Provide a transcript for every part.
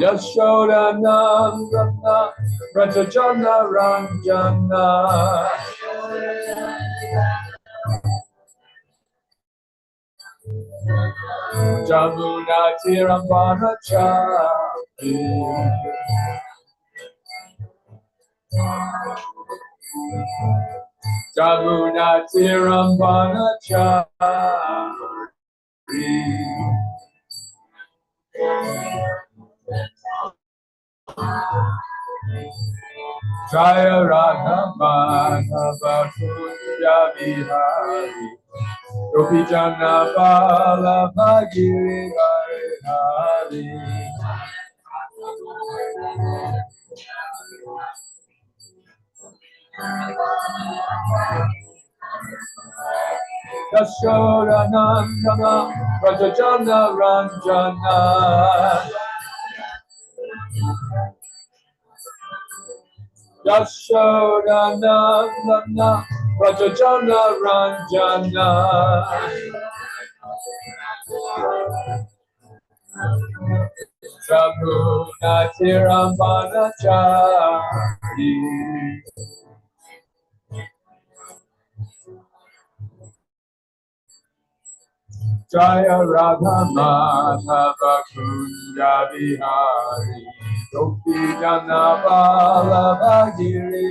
Yashodanandana Rajajana Ranjana Jamuna Tirambana Chari Jamuna Tirambana Chari Jaya Radha Madhava Kunja Vihari Gopi Jana Bala Bhagiri Hari Yashoda Nandana Rajajana Ranjana Yashoda Nandana Rajajana Ranjana Jamuna Tirambana Chari Jaya Radha Madhava Kunja Vihari Gopi Jana Bala Bhagiri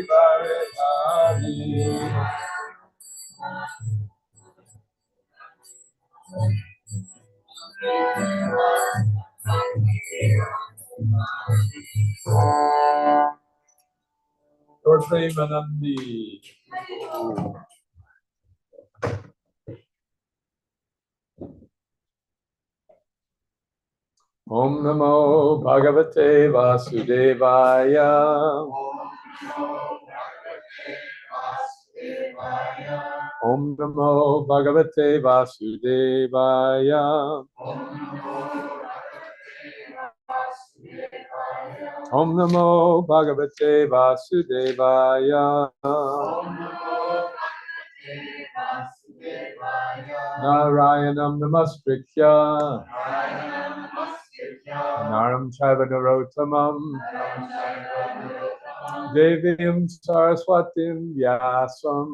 Hari Lord Premanandi. Om Namo Bhagavate Vasudevaya. Om Namo Bhagavate Vasudevaya. Om Namo Bhagavate Vasudevaya. Narayanam Namaskritya Naram Chaiva Narottamam Devim Saraswatim Vyasam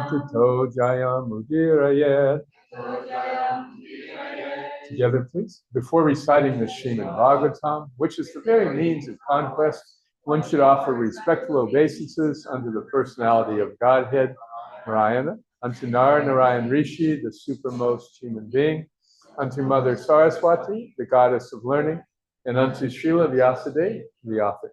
Tito Jayam Udirayet. Together, please. Before reciting the Srimad Bhagavatam, which is the very means of conquest, one should offer respectful obeisances unto the personality of Godhead, Narayana, unto Narayan Rishi, the supermost human being, unto Mother Saraswati, the goddess of learning, and unto Srila Vyasadeva, the author.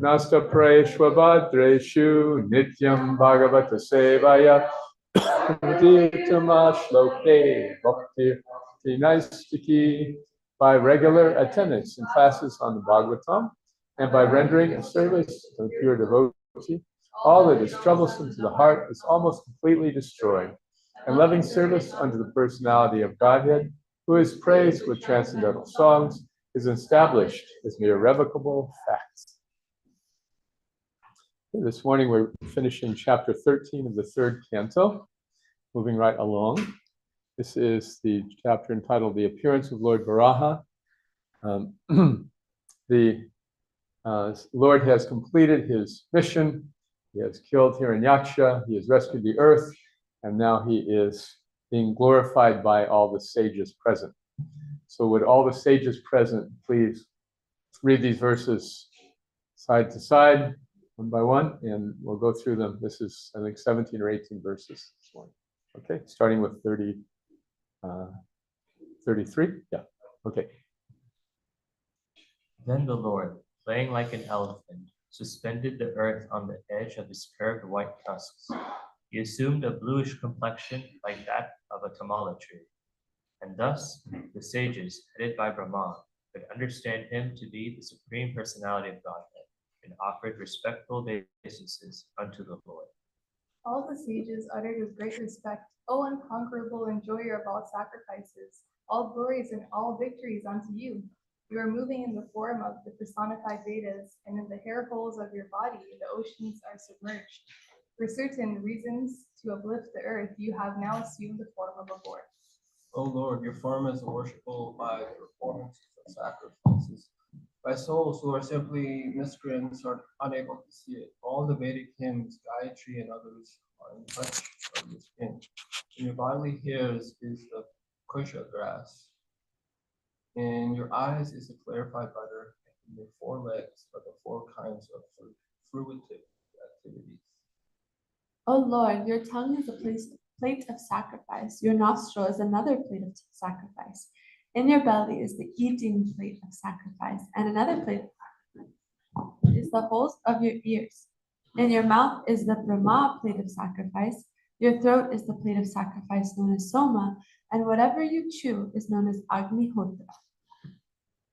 Nasta Preshwabhadreshu Nityam Bhagavata Sevaya Uditama Shloke Bhakti Naistiki, by regular attendance in classes on the Bhagavatam and by rendering a service to the pure devotee, all that is troublesome to the heart is almost completely destroyed, and loving service unto the personality of Godhead, who is praised with transcendental songs, is established as the irrevocable facts. This morning we're finishing chapter 13 of the third canto, moving right along. This is the chapter entitled The Appearance of Lord Varaha. The Lord has completed his mission. He has killed Hiranyaksha. He has rescued the earth. And now he is being glorified by all the sages present. So would all the sages present please read these verses side to side, one by one, and we'll go through them. This is, I think, 17 or 18 verses this morning. Okay, starting with 33? Yeah, okay. Then the Lord, playing like an elephant, suspended the earth on the edge of his curved white tusks. He assumed a bluish complexion like that of a tamala tree. And thus, the sages, headed by Brahma, could understand him to be the Supreme Personality of Godhead, and offered respectful obeisances unto the Lord. All the sages uttered with great respect, O unconquerable enjoyer of all sacrifices, all glories and all victories unto you. You are moving in the form of the personified Vedas, and in the hair holes of your body the oceans are submerged. For certain reasons to uplift the earth, you have now assumed the form of a boar. O Lord, your form is worshipful by the performances of sacrifices. By souls who are simply miscreants are unable to see it. All the Vedic hymns, Gayatri, and others are in touch of your skin. In your bodily hairs is the kusha grass. In your eyes is the clarified butter. In your forelegs are the 4 kinds of fruitive activities. O Lord, your tongue is a plate of sacrifice. Your nostril is another plate of sacrifice. In your belly is the eating plate of sacrifice, and another plate of sacrifice is the holes of your ears. In your mouth is the Brahma plate of sacrifice. Your throat is the plate of sacrifice known as Soma, and whatever you chew is known as Agnihotra.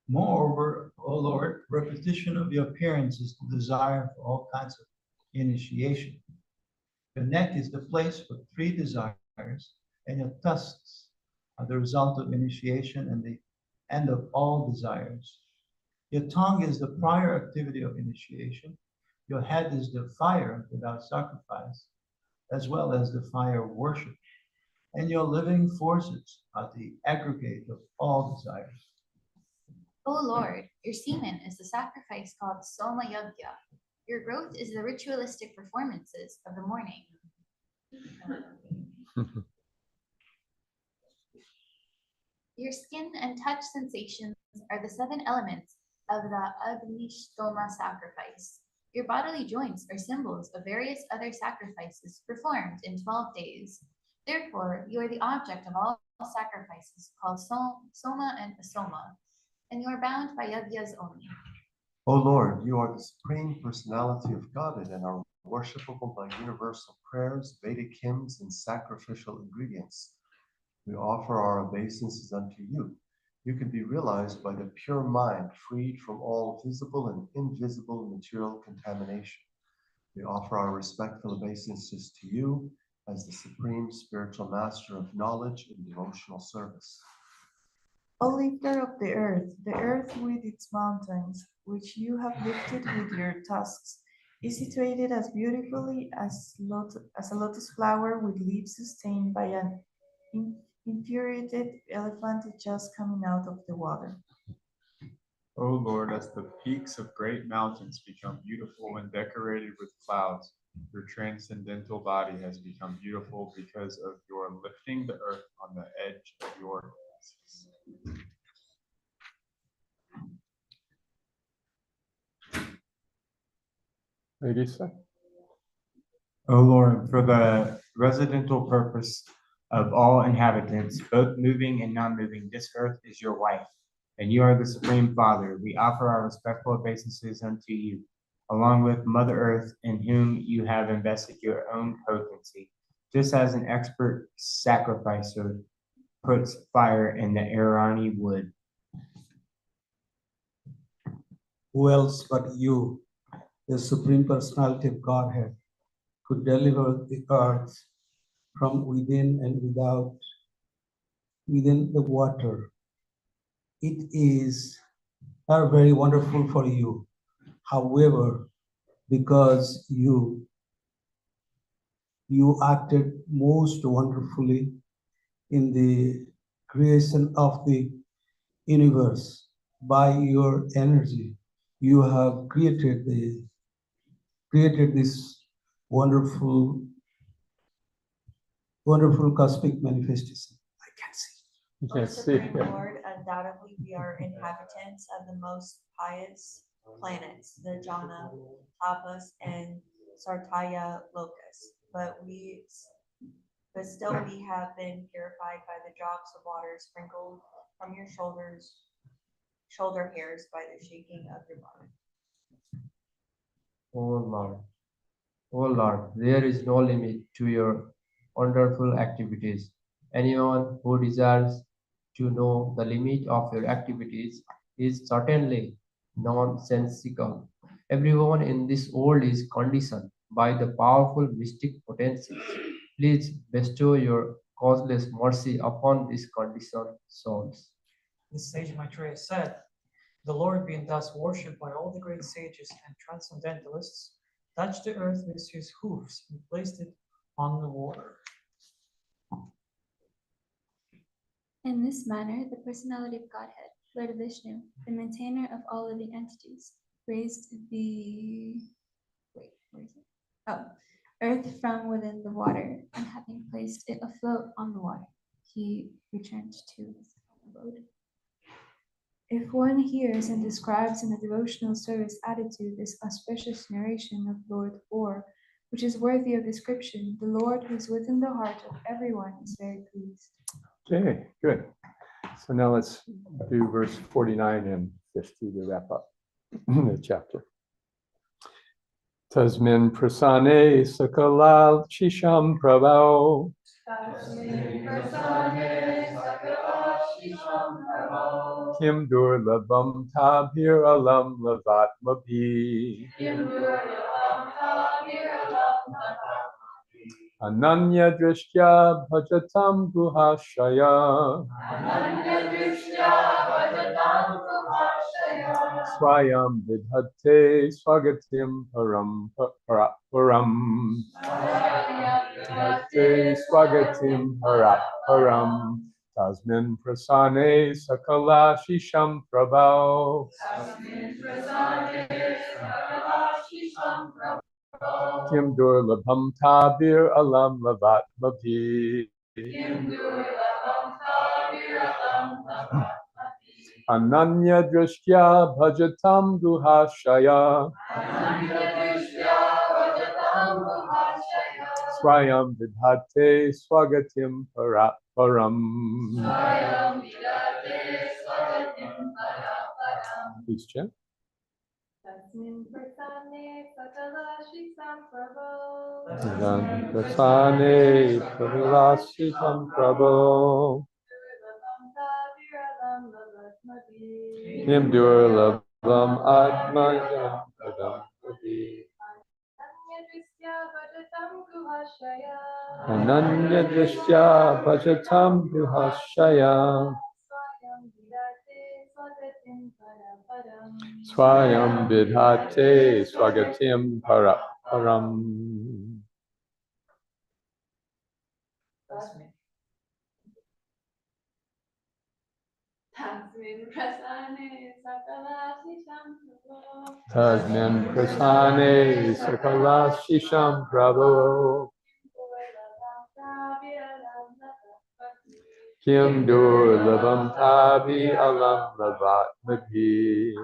Moreover, O Lord, repetition of your appearance is the desire for all kinds of initiation. Your neck is the place for 3 desires, and your tusks are the result of initiation and the end of all desires. Your tongue is the prior activity of initiation. Your head is the fire without sacrifice, as well as the fire of worship. And your living forces are the aggregate of all desires. O Lord, your semen is the sacrifice called Soma Yagya. Your growth is the ritualistic performances of the morning. Your skin and touch sensations are the 7 elements of the Agnishtoma sacrifice. Your bodily joints are symbols of various other sacrifices performed in 12 days. Therefore, you are the object of all sacrifices called Soma and Asoma, and you are bound by Yagyas only. O Lord, you are the supreme personality of Godhead and are worshipable by universal prayers, Vedic hymns, and sacrificial ingredients. We offer our obeisances unto you. You can be realized by the pure mind, freed from all visible and invisible material contamination. We offer our respectful obeisances to you as the supreme spiritual master of knowledge and devotional service. O lifter of the earth with its mountains, which you have lifted with your tusks, is situated as beautifully as a lotus flower with leaves sustained by an infuriated elephant just coming out of the water. O Lord, as the peaks of great mountains become beautiful and decorated with clouds, your transcendental body has become beautiful because of your lifting the earth on the edge of your tusks. Lisa? O Lord, for the residental purpose of all inhabitants, both moving and non-moving, this earth is your wife, and you are the Supreme Father. We offer our respectful obeisances unto you, along with Mother Earth, in whom you have invested your own potency, just as an expert sacrificer puts fire in the Irani wood. Who else but you, the Supreme Personality of Godhead, could deliver the earth from within and within the water? It is very wonderful for you. However, because you acted most wonderfully in the creation of the universe by your energy, you have created this wonderful cosmic manifestation. I can't see. You O can't see. Supreme Lord, undoubtedly we are inhabitants of the most pious planets, the Jana, Tapas, and Sartaya locus. But still we have been purified by the drops of water sprinkled from your shoulder hairs by the shaking of your body. O Lord, there is no limit to your wonderful activities. Anyone who desires to know the limit of your activities is certainly nonsensical. Everyone in this world is conditioned by the powerful mystic potencies. Please bestow your causeless mercy upon these conditioned souls. The sage Maitreya said, "The Lord being thus worshipped by all the great sages and transcendentalists, touched the earth with his hoofs, and placed it on the water. In this manner, the personality of Godhead, Lord Vishnu, the maintainer of all living entities, raised the earth from within the water, and having placed it afloat on the water, he returned to his abode. If one hears and describes in a devotional service attitude this auspicious narration of Lord Or, which is worthy of description, the Lord who is within the heart of everyone is very pleased. Okay, good. So now let's do verse 49 and 50 to wrap up the chapter. Tasmin prasane sakala shisham prabhao. Kim durlabam tabhir alam lavat mabi. Ananya drishtya bhajatam guhashaya. Swayam vidhate swagatim param. Vidhate swagatim param. Tasmin prasane sakala shisham prabhao. Kim durlabham tabir alam lavat mabhi. Ananya drishtya bhajatam guhashaya. Swayam vidhate swagatim param. Please chant. Tasmin prasane sakala shisham prabho. Tasmin prasane sakala shisham prabho. Kim durlabham atmayam padam padi. Ananya drishtya bhajatam guhashaya. Swayam vidhate swagatim param. Tasmin prasane sakala shisham prabho. Kim durlabam tabi alam lavat madhi.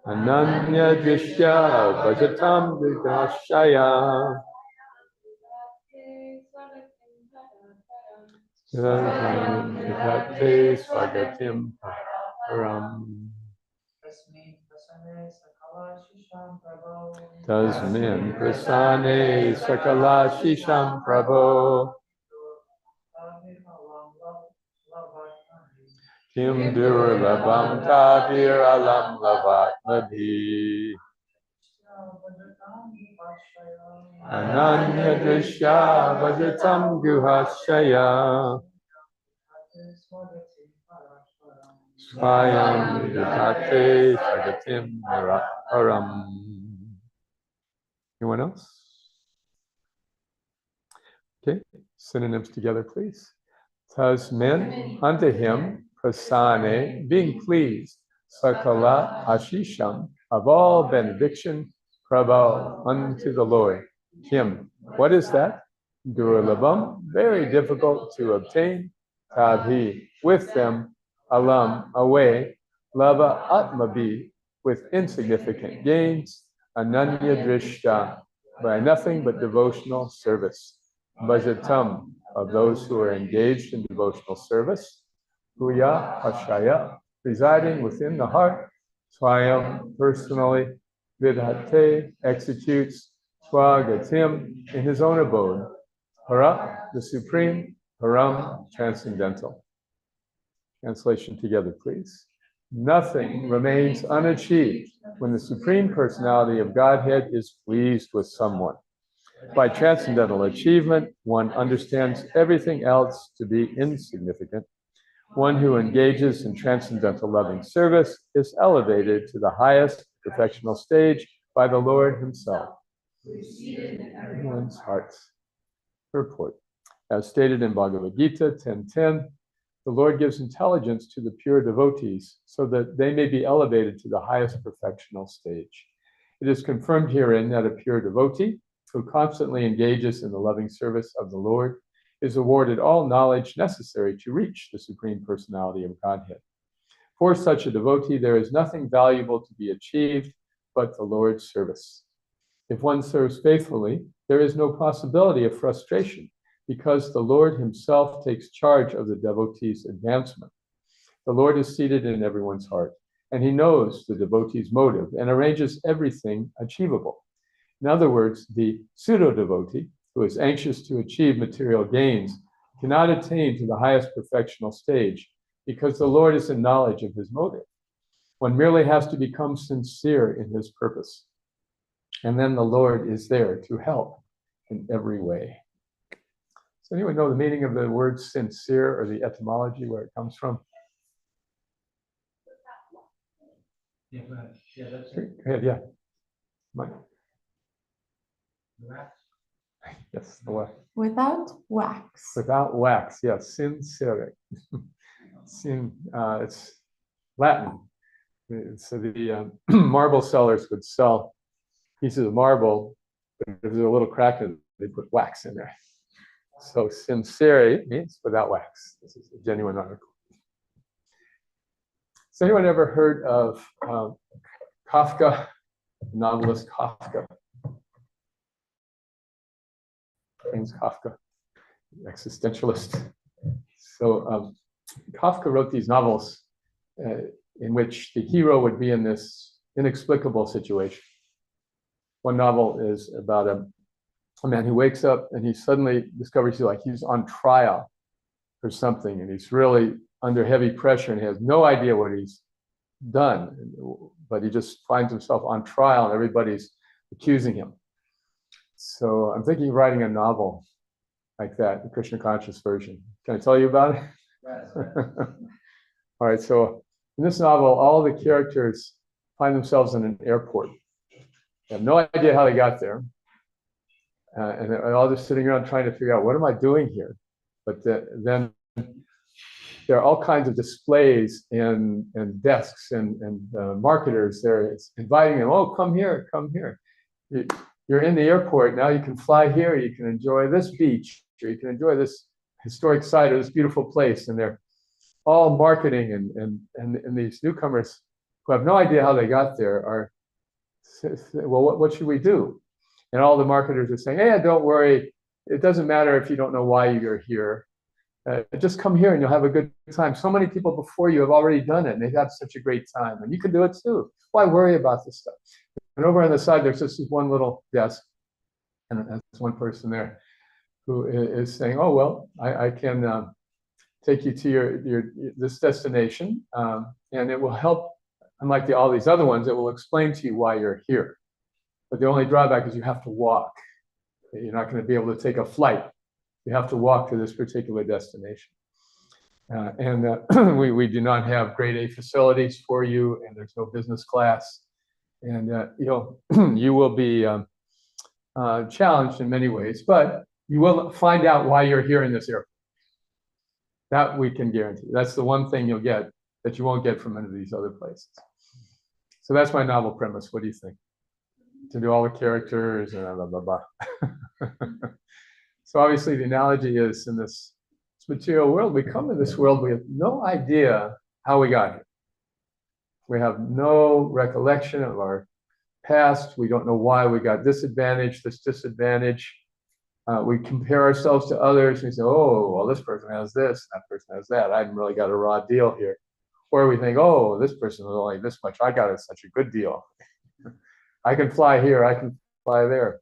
Ananya drishtya bhajatam guhashaya. Vidhate swagatim param. Tasmin prasane sakala shisham prabho. Kim durlabam tabir alam lavat madhi. Ananya drishtya bhajatam guhashaya. Swayam vidhate swagatim param. Anyone else? Okay, synonyms together, please. Tasmin, unto him, prasane, being pleased, sakala ashisham, of all benediction, prabho, unto the Lord. Him, what is that? Durlabam, very difficult to obtain. Tabhi, with them, alam, away, lava atmabi, with insignificant gains, ananya drishta, by nothing but devotional service. Bhajatam, of those who are engaged in devotional service. Huya Hashaya, residing within the heart. Swayam, personally. Vidhate, executes. Swagatim, in his own abode. Para, the supreme. Param, transcendental. Translation together, please. Nothing remains unachieved when the Supreme Personality of Godhead is pleased with someone. By transcendental achievement, one understands everything else to be insignificant. One who engages in transcendental loving service is elevated to the highest perfectional stage by the Lord himself. Everyone's hearts. Purport. As stated in Bhagavad Gita 10:10, the Lord gives intelligence to the pure devotees so that they may be elevated to the highest perfectional stage. It is confirmed herein that a pure devotee who constantly engages in the loving service of the Lord is awarded all knowledge necessary to reach the Supreme Personality of Godhead. For such a devotee, there is nothing valuable to be achieved but the Lord's service. If one serves faithfully, there is no possibility of frustration because the Lord himself takes charge of the devotee's advancement. The Lord is seated in everyone's heart, and he knows the devotee's motive and arranges everything achievable. In other words, the pseudo-devotee, who is anxious to achieve material gains, cannot attain to the highest perfectional stage because the Lord is in knowledge of his motive. One merely has to become sincere in his purpose, and then the Lord is there to help in every way. Does anyone know the meaning of the word sincere or the etymology, where it comes from? Yeah, go ahead. Yeah, that's Go ahead, yeah. Mike. Wax. Yes, the wax. Without wax. Without wax, yes, sincere. Sin, it's Latin. So the marble sellers would sell pieces of marble, but if there's a little crack in it, they put wax in there. So sincere means without wax. This is a genuine article. Has anyone ever heard of Kafka, novelist Kafka? James Kafka, existentialist. So Kafka wrote these novels in which the hero would be in this inexplicable situation. One novel is about a man who wakes up and he suddenly discovers he's on trial for something, and he's really under heavy pressure and he has no idea what he's done, but he just finds himself on trial and everybody's accusing him. So I'm thinking of writing a novel like that, the Krishna conscious version. Can I tell you about it? All right, so in this novel, all the characters find themselves in an airport. They have no idea how they got there. And they're all just sitting around trying to figure out, what am I doing here? But then there are all kinds of displays and desks and marketers there inviting them, oh, come here, come here. You're in the airport, now you can fly here, you can enjoy this beach, or you can enjoy this historic site or this beautiful place. And they're all marketing, and these newcomers who have no idea how they got there are, well, what should we do? And all the marketers are saying, hey, don't worry, it doesn't matter if you don't know why you're here. Just come here and you'll have a good time. So many people before you have already done it, and they've had such a great time, and you can do it too. Why worry about this stuff? And over on the side, there's just this one little desk, and there's one person there who is saying, oh, well, I can take you to this destination, and it will help. Unlike all these other ones, it will explain to you why you're here. But the only drawback is you have to walk. You're not going to be able to take a flight. You have to walk to this particular destination. We do not have grade A facilities for you, and there's no business class. And you will be challenged in many ways, but you will find out why you're here in this airport. That we can guarantee. That's the one thing you'll get that you won't get from any of these other places. So that's my novel premise. What do you think? To do all the characters and blah, blah, blah. So obviously the analogy is, in this material world, we come to this world, we have no idea how we got here. We have no recollection of our past. We don't know why we got this advantage, this disadvantage. We compare ourselves to others. We say, oh, well, this person has this, that person has that. I haven't really got a raw deal here. Or we think, oh, this person was only this much. I got such a good deal. I can fly here, I can fly there.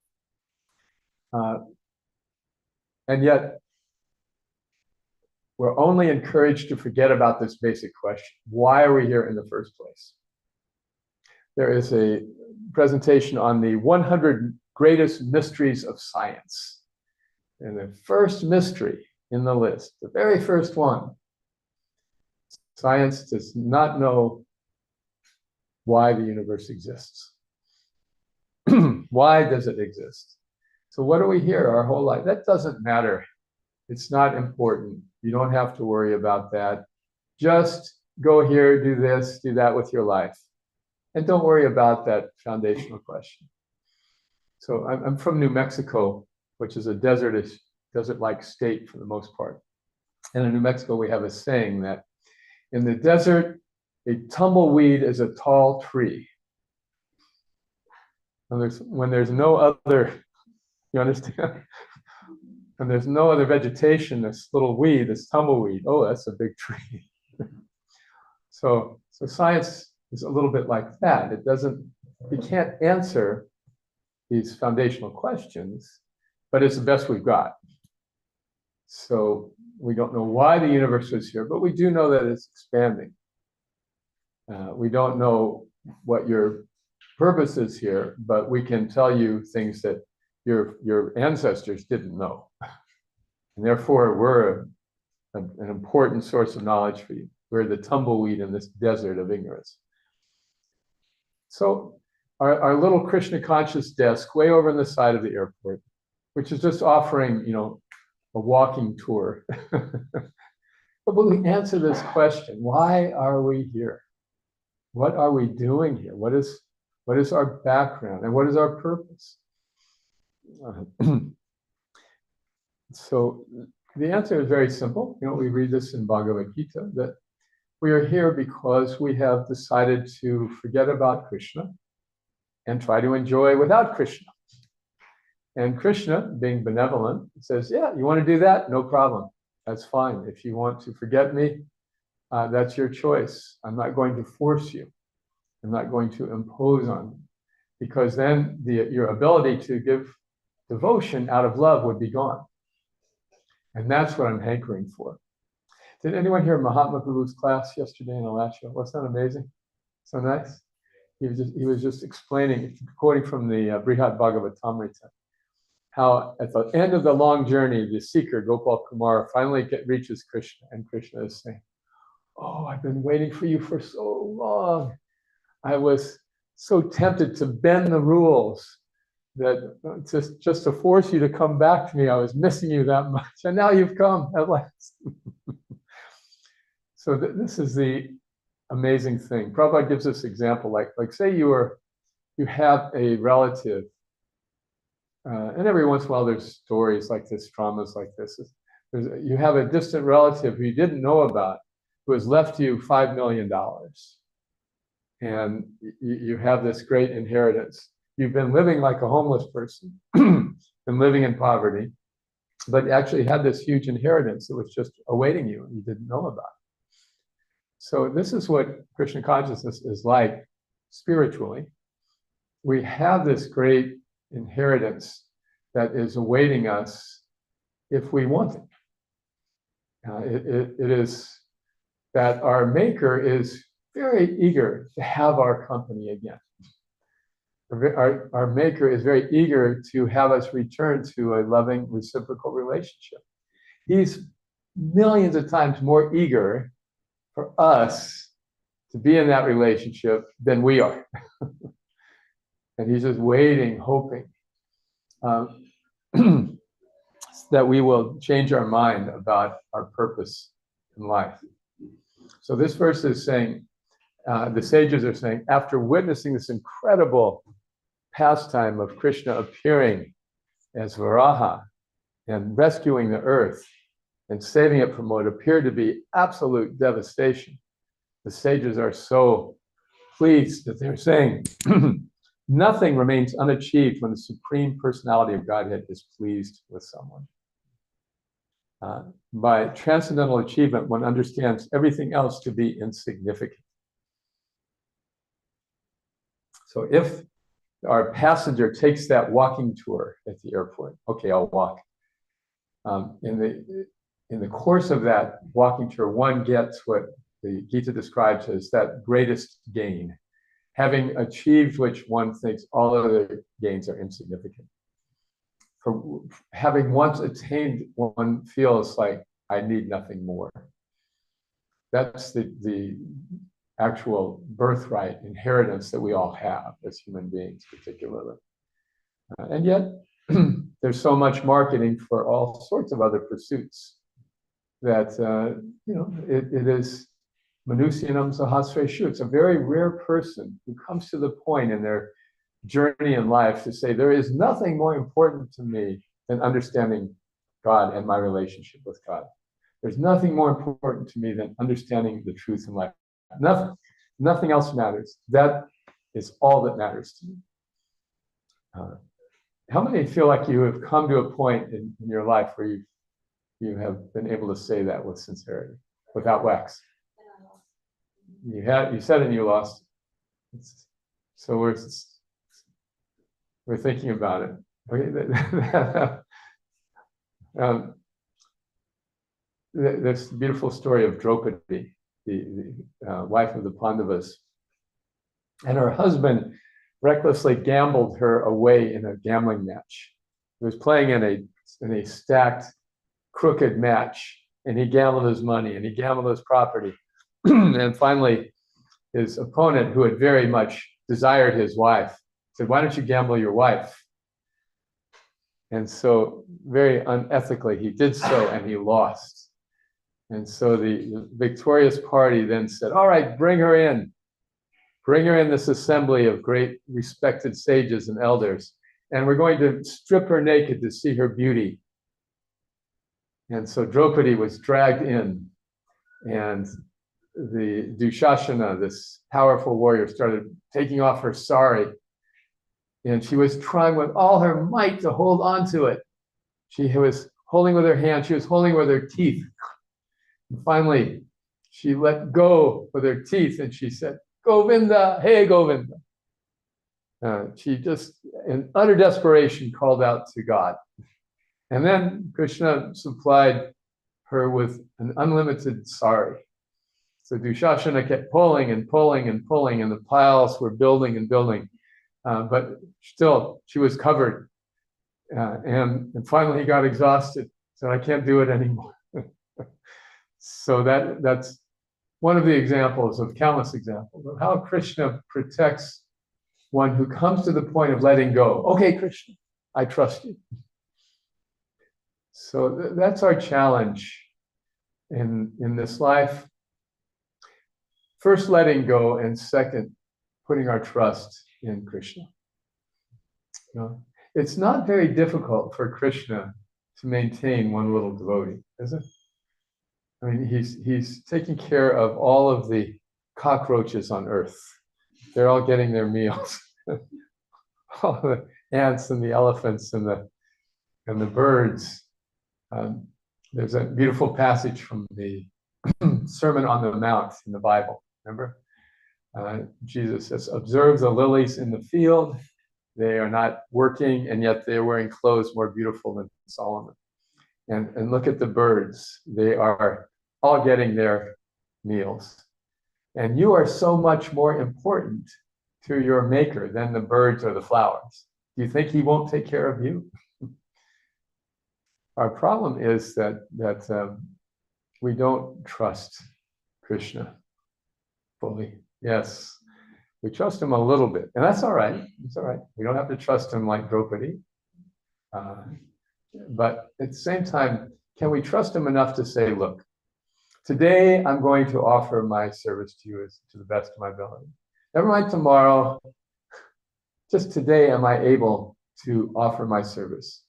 And yet, we're only encouraged to forget about this basic question. Why are we here in the first place? There is a presentation on the 100 greatest mysteries of science. And the first mystery in the list, the very first one, Science does not know why the universe exists. Why does it exist? So what do we hear our whole life? That doesn't matter. It's not important. You don't have to worry about that. Just go here, do this, do that with your life. And don't worry about that foundational question. So I'm from New Mexico, which is a desert-like state for the most part. And in New Mexico, we have a saying that in the desert, a tumbleweed is a tall tree. And when there's no other, you understand? When there's no other vegetation, this little weed, this tumbleweed, oh, that's a big tree. So science is a little bit like that. It can't answer these foundational questions, but it's the best we've got. So we don't know why the universe is here, but we do know that it's expanding. We don't know what your purpose is here, but we can tell you things that your ancestors didn't know. And therefore, we're an important source of knowledge for you. We're the tumbleweed in this desert of ignorance. So our little Krishna conscious desk way over on the side of the airport, which is just offering, a walking tour. But when we answer this question, why are we here? What are we doing here? What is our background and what is our purpose? So the answer is very simple. We read this in Bhagavad Gita, that we are here because we have decided to forget about Krishna and try to enjoy without Krishna. And Krishna, being benevolent, says, yeah, you want to do that? No problem. That's fine. If you want to forget me, that's your choice. I'm not going to force you. I'm not going to impose on you. Because then your ability to give devotion out of love would be gone. And that's what I'm hankering for. Did anyone hear Mahatma Guru's class yesterday in Alaska? Wasn't that amazing? So nice. He was just explaining, quoting from the Brihad Bhagavatamrita, how at the end of the long journey, the seeker, Gopal Kumar, finally reaches Krishna, and Krishna is saying, oh, I've been waiting for you for so long. I was so tempted to bend the rules, that just to force you to come back to me, I was missing you that much, and now you've come at last. So this is the amazing thing. Prabhupada gives this example, like say you have a relative, and every once in a while there's stories like this, traumas like this. You have a distant relative who you didn't know about, who has left you $5 million, and you have this great inheritance. You've been living like a homeless person, been living in poverty, but actually had this huge inheritance that was just awaiting you and you didn't know about. So this is what Krishna consciousness is like spiritually. We have this great inheritance that is awaiting us if we want it. It is that our Maker is very eager to have our company again. Our Maker is very eager to have us return to a loving, reciprocal relationship. He's millions of times more eager for us to be in that relationship than we are. And he's just waiting, hoping that we will change our mind about our purpose in life. So this verse is saying, the sages are saying, after witnessing this incredible pastime of Krishna appearing as Varaha and rescuing the earth and saving it from what appeared to be absolute devastation, the sages are so pleased that they're saying, nothing remains unachieved when the Supreme Personality of Godhead is pleased with someone. By transcendental achievement, one understands everything else to be insignificant. So if our passenger takes that walking tour at the airport, okay, I'll walk. In the course of that walking tour, one gets what the Gita describes as that greatest gain, having achieved which one thinks all other gains are insignificant. For having once attained, one feels like I need nothing more. That's the actual birthright inheritance that we all have as human beings, particularly. And yet, there's so much marketing for all sorts of other pursuits that, it is Manusianum Sahasre Shu. It's a very rare person who comes to the point in their journey in life to say, there is nothing more important to me than understanding God and my relationship with God. There's nothing more important to me than understanding the truth in life. Nothing else matters. That is all that matters to me. How many feel like you have come to a point in your life where you have been able to say that with sincerity, without wax? You said it and you lost. So we're thinking about it. Okay. There's a beautiful story of Draupadi, the wife of the Pandavas, and her husband recklessly gambled her away in a gambling match. He was playing in a stacked, crooked match, and he gambled his money and he gambled his property. And finally, his opponent, who had very much desired his wife, said, "Why don't you gamble your wife?" And so, very unethically, he did so, and he lost. And so the victorious party then said, "All right, bring her in. Bring her in this assembly of great respected sages and elders, and we're going to strip her naked to see her beauty." And so Draupadi was dragged in, and the Dushasana, this powerful warrior, started taking off her sari, and she was trying with all her might to hold on to it. She was holding with her hand, she was holding with her teeth. And finally, she let go with her teeth, and she said, "Govinda, hey Govinda." She just, in utter desperation, called out to God. And then Krishna supplied her with an unlimited sari. So Dushasana kept pulling and pulling and pulling, and the piles were building and building. But still, she was covered. And finally, he got exhausted. So I can't do it anymore. So that's one of the examples of countless examples of how Krishna protects one who comes to the point of letting go. Okay, Krishna, I trust you. So that's our challenge in this life. First, letting go, and second, putting our trust in Krishna. It's not very difficult for Krishna to maintain one little devotee, is it? I mean, he's taking care of all of the cockroaches on earth. They're all getting their meals. All the ants and the elephants and the birds. There's a beautiful passage from the Sermon on the Mount in the Bible. Remember? Jesus says, "Observe the lilies in the field. They are not working, and yet they are wearing clothes more beautiful than Solomon. And look at the birds. They are all getting their meals. And you are so much more important to your maker than the birds or the flowers. Do you think he won't take care of you?" Our problem is that we don't trust Krishna fully. Yes, we trust him a little bit, and that's all right. It's all right. We don't have to trust him like Draupadi. But at the same time, can we trust him enough to say, "Look, today I'm going to offer my service to you to the best of my ability. Never mind tomorrow. Just today am I able to offer my service,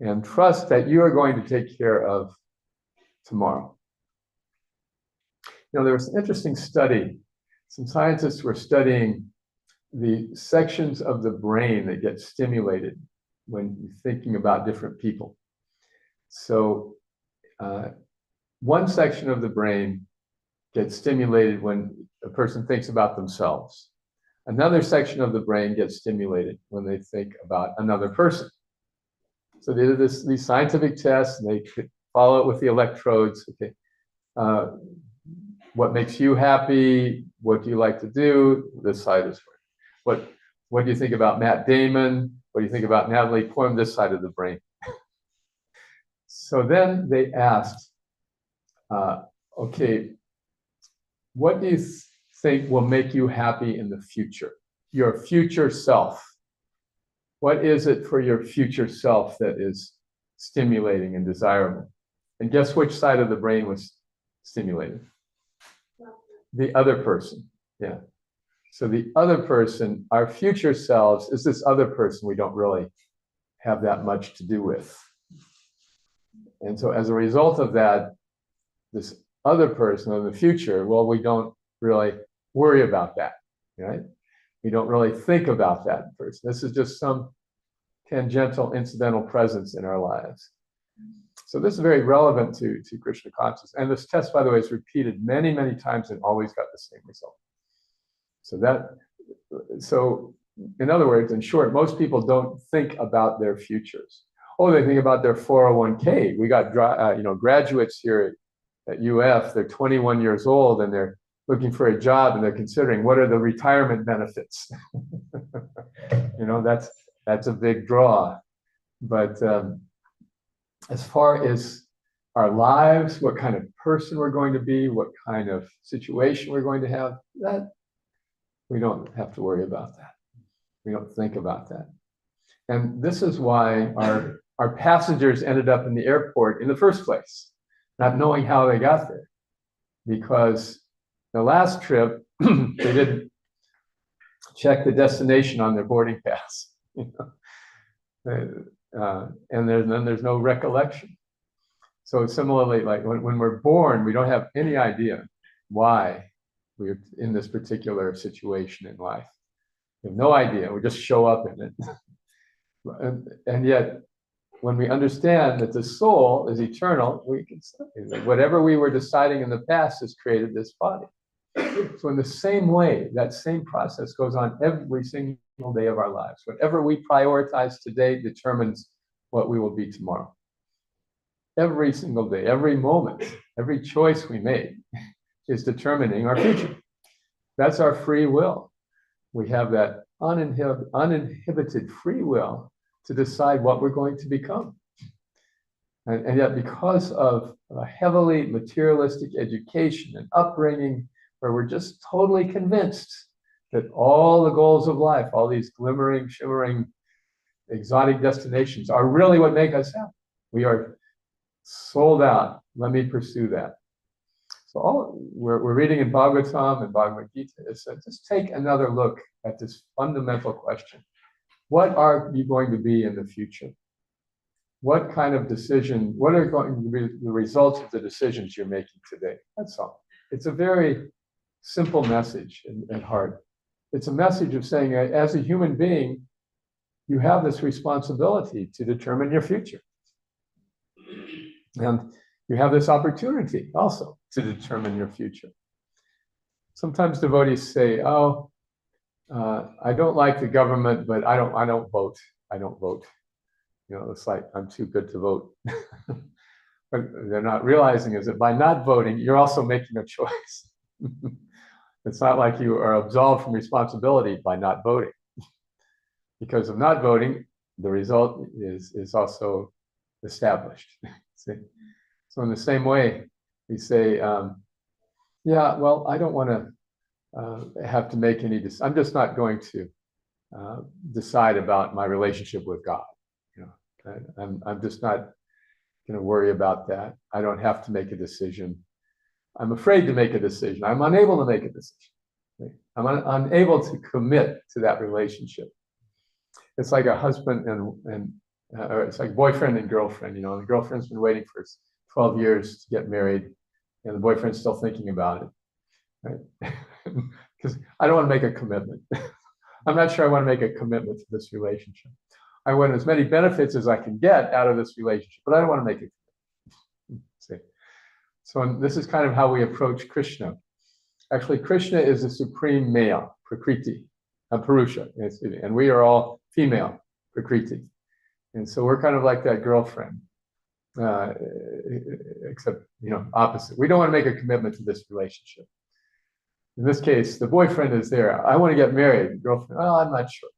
and trust that you are going to take care of tomorrow." There was an interesting study. Some scientists were studying the sections of the brain that get stimulated when you're thinking about different people. So one section of the brain gets stimulated when a person thinks about themselves. Another section of the brain gets stimulated when they think about another person. So they did these scientific tests, and they could follow it with the electrodes. Okay, what makes you happy? What do you like to do? This side is for you. What do you think about Matt Damon? What do you think about Natalie Portman? This side of the brain. So then they asked, okay, What do you think will make you happy in the future? Your future self. What is it for your future self that is stimulating and desirable? And guess which side of the brain was stimulated? The other person. Yeah. So the other person, our future selves, is this other person we don't really have that much to do with. And so as a result of that, this other person in the future, well, we don't really worry about that, right? We don't really think about that person. This is just some tangential, incidental presence in our lives. So this is very relevant to Krishna consciousness. And this test, by the way, is repeated many, many times and always got the same result. So in other words, in short, most people don't think about their futures. Oh, they think about their 401k. We got graduates here at UF. They're 21 years old and they're looking for a job and they're considering what are the retirement benefits. That's a big draw. But as far as our lives, what kind of person we're going to be, what kind of situation we're going to have, that we don't have to worry about that. We don't think about that. And this is why our passengers ended up in the airport in the first place, not knowing how they got there. Because the last trip, they didn't check the destination on their boarding pass. And then there's no recollection. So similarly, like when we're born, we don't have any idea why we're in this particular situation in life. We have no idea. We just show up in it. And yet, when we understand that the soul is eternal, we can say that whatever we were deciding in the past has created this body. So in the same way, that same process goes on every single day of our lives. Whatever we prioritize today determines what we will be tomorrow. Every single day, every moment, every choice we make is determining our future. That's our free will. We have that uninhibited free will to decide what we're going to become. And yet, because of a heavily materialistic education and upbringing, where we're just totally convinced that all the goals of life, all these glimmering, shimmering, exotic destinations are really what make us happy. We are sold out. Let me pursue that. So we're reading in Bhagavatam and Bhagavad Gita. It's just take another look at this fundamental question. What are you going to be in the future? What kind of decision, what are going to be the results of the decisions you're making today? That's all. It's a very simple message at heart. It's a message of saying, as a human being, you have this responsibility to determine your future. And you have this opportunity also to determine your future. Sometimes devotees say, I don't like the government, but I don't vote. I don't vote. It's like, I'm too good to vote. But they're not realizing is that by not voting, you're also making a choice. It's not like you are absolved from responsibility by not voting. Because of not voting, the result is also established. See? So in the same way, we say, yeah, well, I don't want to have to make any decisions. I'm just not going to decide about my relationship with God. I'm just not going to worry about that. I don't have to make a decision. I'm afraid to make a decision. I'm unable to make a decision. I'm unable to commit to that relationship. It's like a husband or it's like boyfriend and girlfriend. The girlfriend's been waiting for 12 years to get married, and the boyfriend's still thinking about it, right? Because I don't want to make a commitment. I'm not sure I want to make a commitment to this relationship. I want as many benefits as I can get out of this relationship, but I don't want to make it. See? So this is kind of how we approach Krishna. Actually, Krishna is the supreme male, Prakriti, Purusha, and we are all female, Prakriti. And so we're kind of like that girlfriend, except, opposite. We don't want to make a commitment to this relationship. In this case, the boyfriend is there. I want to get married. The girlfriend, oh, I'm not sure.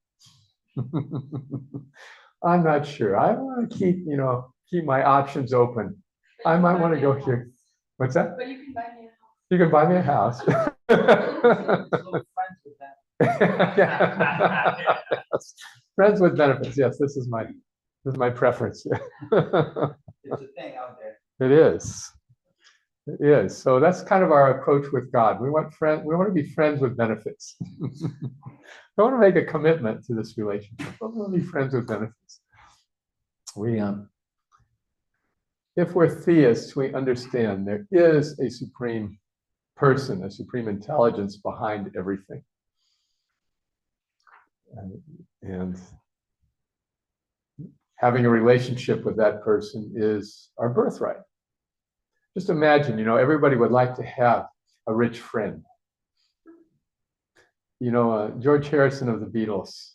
I'm not sure. I want to keep my options open. I might want to go here. What's that? But you can buy me a house. You can buy me a house. Friends with benefits. Yes, this is my preference. It's a thing out there. It is. It is. So that's kind of our approach with God. We want to be friends with benefits. We want to make a commitment to this relationship. We want to be friends with benefits. If we're theists, we understand there is a supreme person, a supreme intelligence behind everything. And having a relationship with that person is our birthright. Just imagine, everybody would like to have a rich friend. George Harrison of the Beatles.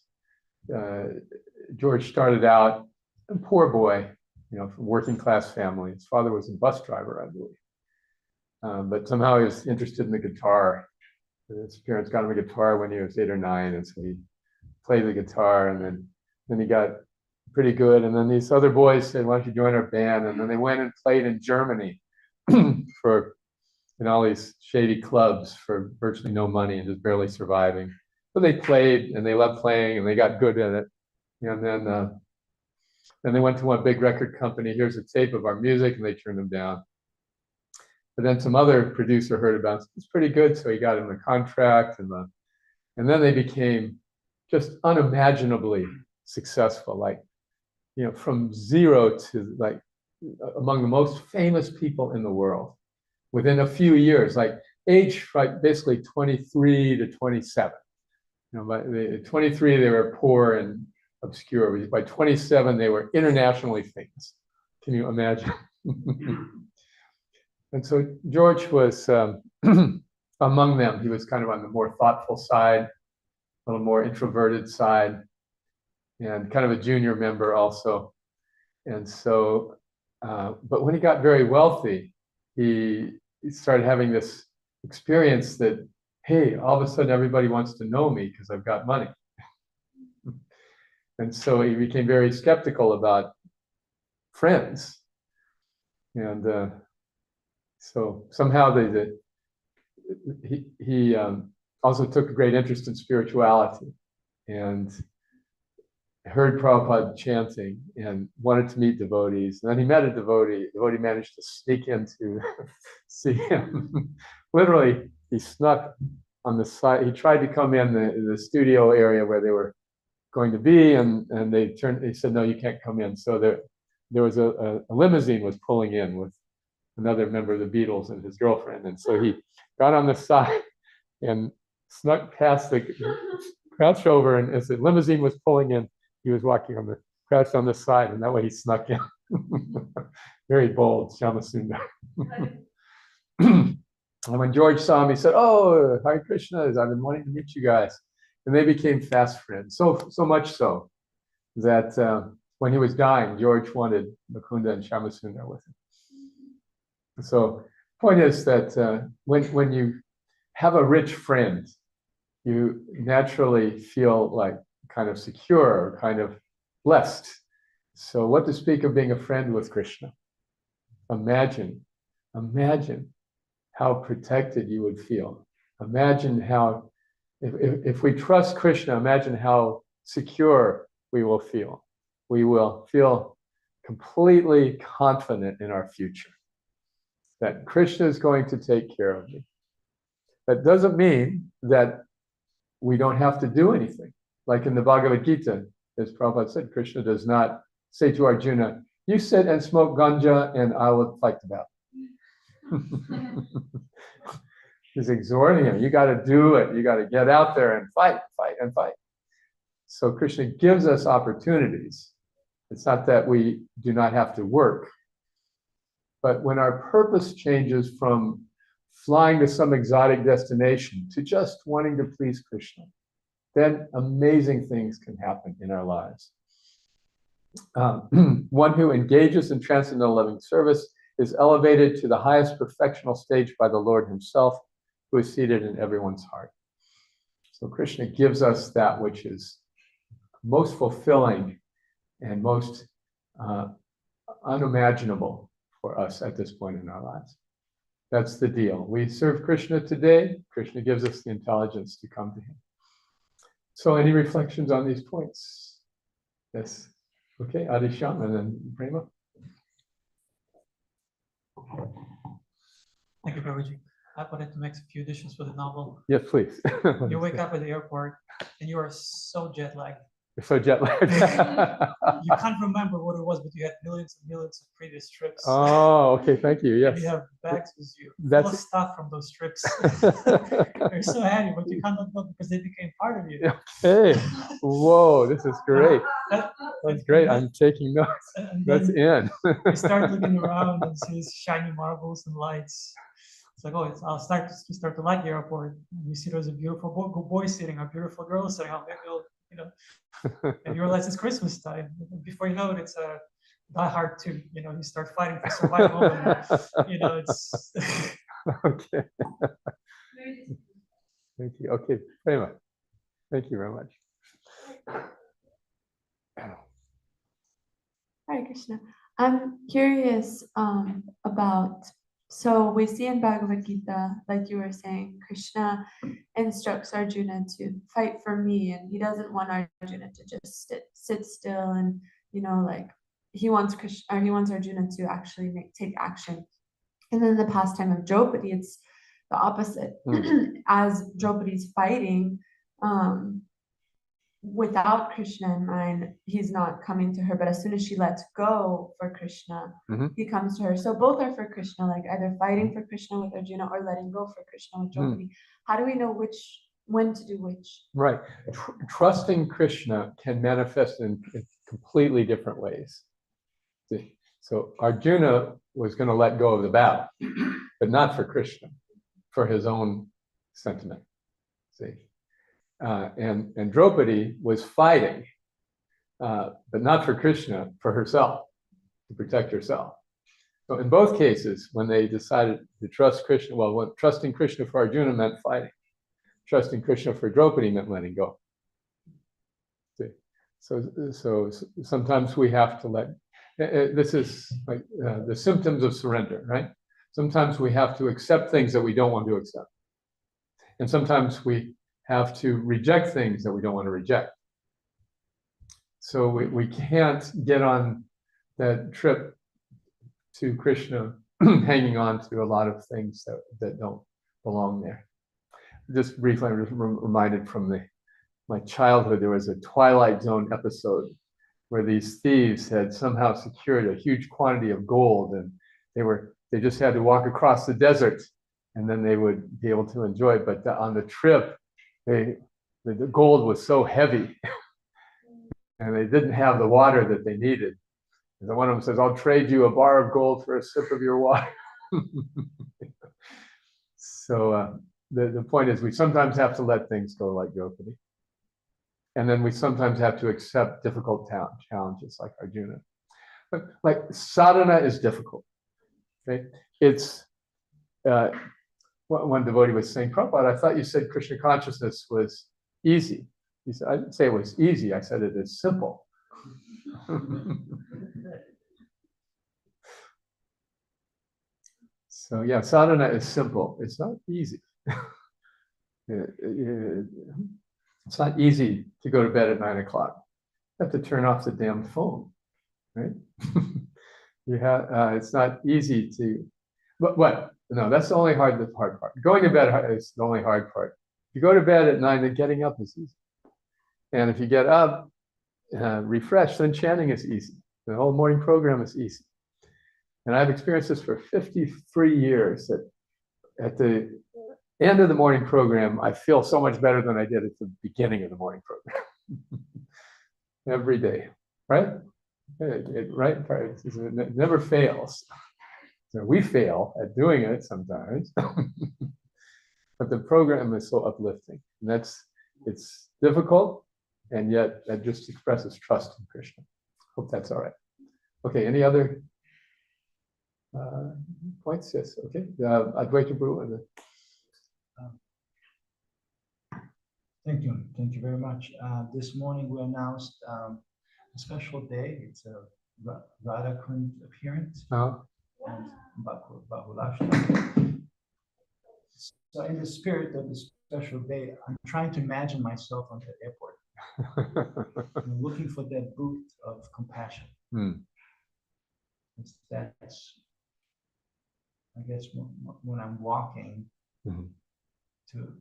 George started out a poor boy, from working class family. His father was a bus driver, I believe. But somehow he was interested in the guitar. His parents got him a guitar when he was 8 or 9, and so he played the guitar, and then he got pretty good. And then these other boys said, "Why don't you join our band?" And then they went and played in Germany for in all these shady clubs for virtually no money and just barely surviving. But they played and they loved playing and they got good at it. And then they went to one big record company. "Here's a tape of our music," and they turned them down. But then some other producer heard about it. It's pretty good, so he got him a contract, and then they became just unimaginably successful. From zero to among the most famous people in the world within a few years, age basically 23 to 27. By 23 they were poor and obscure. By 27 they were internationally famous. Can you imagine? And so George was among them. He was kind of on the more thoughtful side, a little more introverted side, and kind of a junior member also. And so, but when he got very wealthy, he started having this experience that, hey, all of a sudden everybody wants to know me because I've got money. And so he became very skeptical about friends. And so somehow he also took a great interest in spirituality and heard Prabhupada chanting and wanted to meet devotees. And then he met a devotee. The devotee managed to sneak in to see him. Literally, he snuck on the side. He tried to come in the studio area where they were going to be, and they said, "No, you can't come in." So there was a limousine was pulling in with another member of the Beatles and his girlfriend. And so he got on the side and snuck past crouched over, and as the limousine was pulling in, he was crouched on the side, and that way he snuck in. Very bold, Shamasundar. And when George saw him, he said, "Oh, Hare Krishna, I've been wanting to meet you guys." And they became fast friends, so much so that when he was dying, George wanted Mukunda and Shamasundar with him. So the point is that when you have a rich friend, you naturally feel kind of secure, kind of blessed. So what to speak of being a friend with Krishna? Imagine how protected you would feel. Imagine how, if we trust Krishna, imagine how secure we will feel. We will feel completely confident in our future, that Krishna is going to take care of me. That doesn't mean that we don't have to do anything. Like in the Bhagavad Gita, as Prabhupada said, Krishna does not say to Arjuna, "You sit and smoke ganja and I will fight the battle." He's exhorting him, you got to do it. You got to get out there and fight. So Krishna gives us opportunities. It's not that we do not have to work. But when our purpose changes from flying to some exotic destination to just wanting to please Krishna, then amazing things can happen in our lives. One who engages in transcendental loving service is elevated to the highest perfectional stage by the Lord himself, who is seated in everyone's heart. So Krishna gives us that which is most fulfilling and most unimaginable for us at this point in our lives. That's the deal. We serve Krishna today. Krishna gives us the intelligence to come to him. So any reflections on these points? Yes. Okay, Adisham and then Prema. Thank you, Prabhuji. I wanted to make a few additions for the novel. Yes, please. You wake up at the airport and you are so jet lagged. You're so jet lagged. You can't remember what it was, but you had millions and millions of previous trips. Oh, okay, thank you. And Yes. you have bags with you full of That's stuff from those trips. They're so heavy, but you can't let go because they became part of you. okay. Whoa, this is great. That's great. I'm taking notes. And That's then in. you start looking around and see shiny marbles and lights. It's like, oh, you start to like the airport. And you see there's a beautiful boy sitting, a beautiful girl sitting. Oh, maybe you'll, and you realize it's Christmas time. Before you know it, it's a Die Hard 2. You start fighting for survival. And, it's. Okay. Thank you. Okay, very much. Thank you very much. Hare Krishna. I'm curious about, so we see in Bhagavad Gita, like you were saying, Krishna instructs Arjuna to fight for me, and he doesn't want Arjuna to just sit still, and like he wants Arjuna to actually take action. And then the pastime of Draupadi, it's the opposite. As Draupadi's fighting, without Krishna in mind, he's not coming to her, but as soon as she lets go for Krishna, he comes to her. So both are for Krishna, like either fighting for Krishna with Arjuna or letting go for Krishna with Draupadi. How do we know when to do which? Right. Trusting Krishna can manifest in completely different ways. See? So Arjuna was going to let go of the battle, but not for Krishna, for his own sentiment. See? And Draupadi was fighting, but not for Krishna, for herself, to protect herself. So in both cases, when they decided to trust Krishna, well, trusting Krishna for Arjuna meant fighting. Trusting Krishna for Draupadi meant letting go. See? So sometimes we have to this is like the symptoms of surrender, right? Sometimes we have to accept things that we don't want to accept. And sometimes we have to reject things that we don't want to reject. So we can't get on that trip to Krishna hanging on to a lot of things that don't belong there. Just briefly, I'm just reminded from my childhood, there was a Twilight Zone episode where these thieves had somehow secured a huge quantity of gold, and they just had to walk across the desert, and then they would be able to enjoy it. But on the trip, the gold was so heavy, and they didn't have the water that they needed. And one of them says, "I'll trade you a bar of gold for a sip of your water." So the point is, we sometimes have to let things go, like Draupadi. And then we sometimes have to accept difficult challenges, like Arjuna. But like sadhana is difficult. Okay? It's one devotee was saying, "Prabhupada, I thought you said Krishna consciousness was easy." He said, "I didn't say it was easy. I said it is simple." So yeah, sadhana is simple. It's not easy. It's not easy to go to bed at 9 o'clock. You have to turn off the damn phone, right? It's not easy to. What? No, that's the only hard part. Going to bed is the only hard part. If you go to bed at 9, then getting up is easy. And if you get up refreshed, then chanting is easy. The whole morning program is easy. And I've experienced this for 53 years, that at the end of the morning program, I feel so much better than I did at the beginning of the morning program. Every day, right? Right? It never fails. So we fail at doing it sometimes, but the program is so uplifting. And it's difficult, and yet that just expresses trust in Krishna. Hope that's all right. Okay, any other points? Yes, okay. Advaita Prabhu. Thank you. Thank you very much. This morning we announced a special day. It's a Radha Kund appearance and Bahulashta. So in the spirit of this special day, I'm trying to imagine myself on the airport. I'm looking for that boot of compassion. That's, I guess, when I'm walking to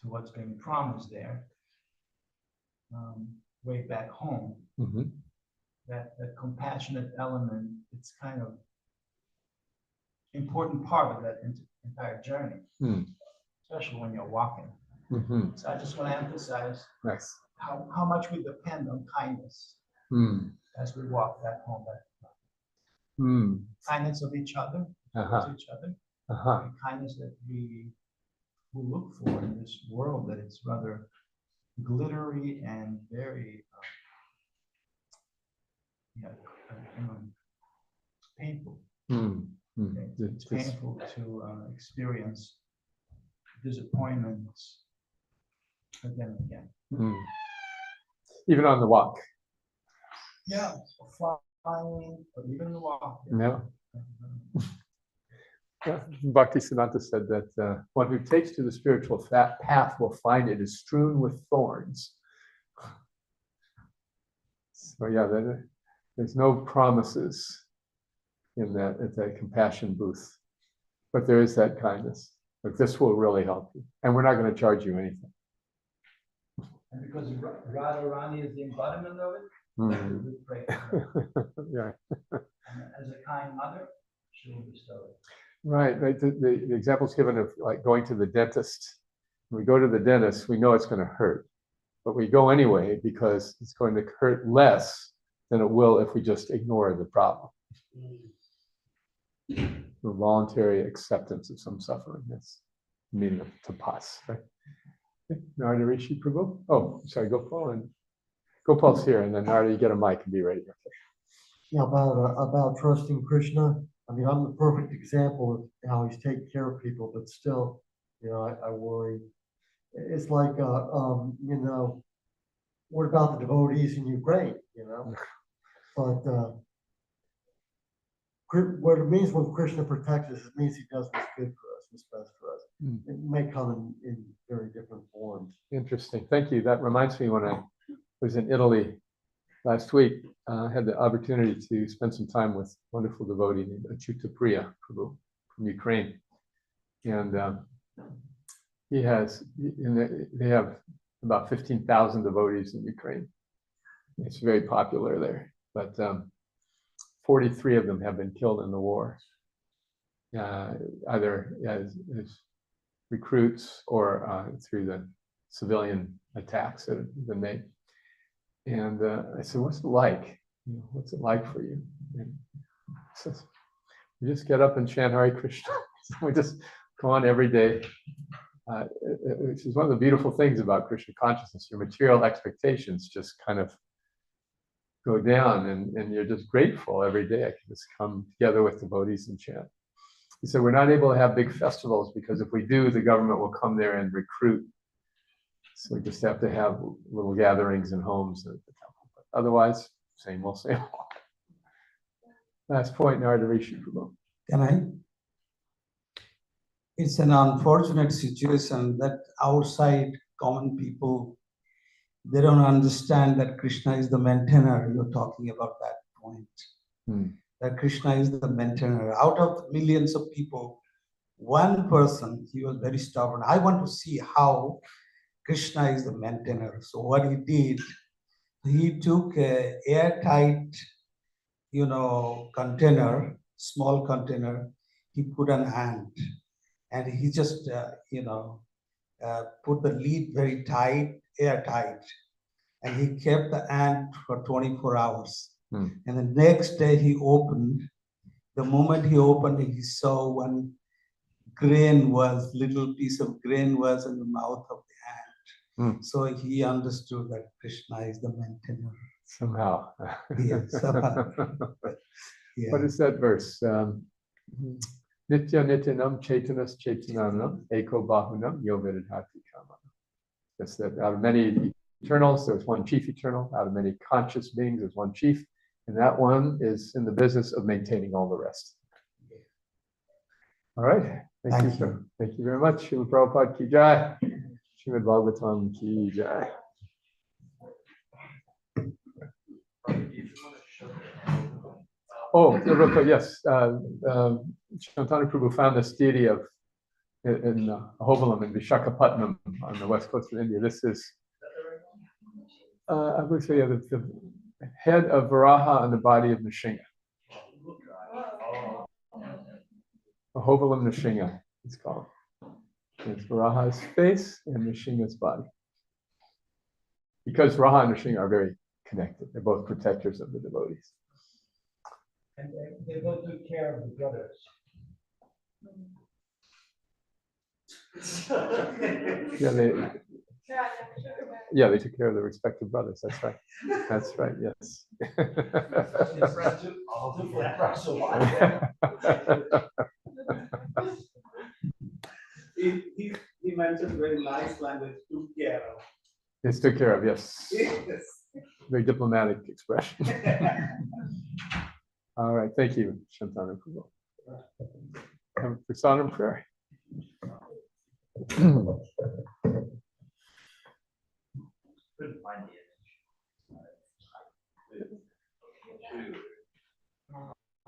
what's being promised there, way back home, that compassionate element, it's kind of important part of that entire journey, especially when you're walking. So I just want to emphasize how much we depend on kindness as we walk back home. Kindness of each other, to each other, and kindness that we look for in this world that it's rather glittery and very painful. It's painful to experience disappointments again and again. Even on the walk. Yeah, flying, or even the walk. Yeah. Bhaktisiddhanta said that one who takes to the spiritual path will find it is strewn with thorns. So yeah, there's no promises in that at that compassion booth, but there is that kindness. But this will really help you, and we're not going to charge you anything. And because Radharani is the embodiment of it, we pray for her. Yeah. And as a kind mother, she will bestow it. Right. The examples given of like going to the dentist. When we go to the dentist, we know it's going to hurt, but we go anyway because it's going to hurt less than it will if we just ignore the problem. The voluntary acceptance of some suffering. That's the meaning of tapas, right? Narada Rishi Prabhu. Oh, sorry, Gopal's here, and then Narada, you get a mic and be ready. Okay. Yeah, about trusting Krishna. I mean, I'm the perfect example of how he's taking care of people, but still, I worry. It's like, what about the devotees in Ukraine? But what it means when Krishna protects us, it means he does what's good for us, what's best for us. It may come in very different forms. Interesting. Thank you. That reminds me when I was in Italy last week, I had the opportunity to spend some time with a wonderful devotee named Achyuta Priya Prabhu from Ukraine. And they have about 15,000 devotees in Ukraine. It's very popular there, but 43 of them have been killed in the war, either as recruits or through the civilian attacks that have been made. And I said, what's it like? What's it like for you? And he says, we just get up and chant Hare Krishna. We just go on every day. Which is one of the beautiful things about Krishna consciousness. Your material expectations just kind of go down, and you're just grateful every day. I can just come together with devotees and chant. He said, we're not able to have big festivals because if we do, the government will come there and recruit. So we just have to have little gatherings in homes at the temple. But otherwise, same old, same old. Last point, Narada Rishi Prabhu. Can I? It's an unfortunate situation that outside common people, they don't understand that Krishna is the maintainer. You're talking about that point. That Krishna is the maintainer. Out of millions of people, one person, he was very stubborn. I want to see how Krishna is the maintainer. So what he did, he took a airtight, container, small container. He put an ant, and he just, put the lid very tight, airtight, and he kept the ant for 24 hours. And the next day he opened. The moment he opened, he saw one little piece of grain was in the mouth of the ant. So he understood that Krishna is the maintainer. Somehow. Yeah, somehow. Yeah. What is that verse? Nitya nityanam chaitanas chaitananam eko bahunam yovedadhati kama. That's that out of many eternals, there's one chief eternal. Out of many conscious beings, there's one chief. And that one is in the business of maintaining all the rest. All right. Thank you, sir. Thank you very much. Srila Prabhupada ki jai. Srimad Bhagavatam ki jai. Oh, real quick, yes. Shantanu Prabhu found this deity in Ahobalam in Vishakhapatnam on the west coast of India. This is, I would say, the head of Varaha and the body of Nrsimha. Ahobalam Nrsimha, it's called. It's Varaha's face and Nrsimha's body. Because Varaha and Nrsimha are very connected. They're both protectors of the devotees. And they both took care of the brothers. Yeah, they took care of their respective brothers. That's right. That's right. Yes. He mentioned very nice language, took care of. Yes, took care of. Yes. Very diplomatic expression. All right. Thank you, Shantanu. Have a prasadam prayer.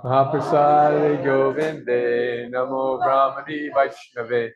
Mahaprasade Govinde Namo Brahmani Vaishnave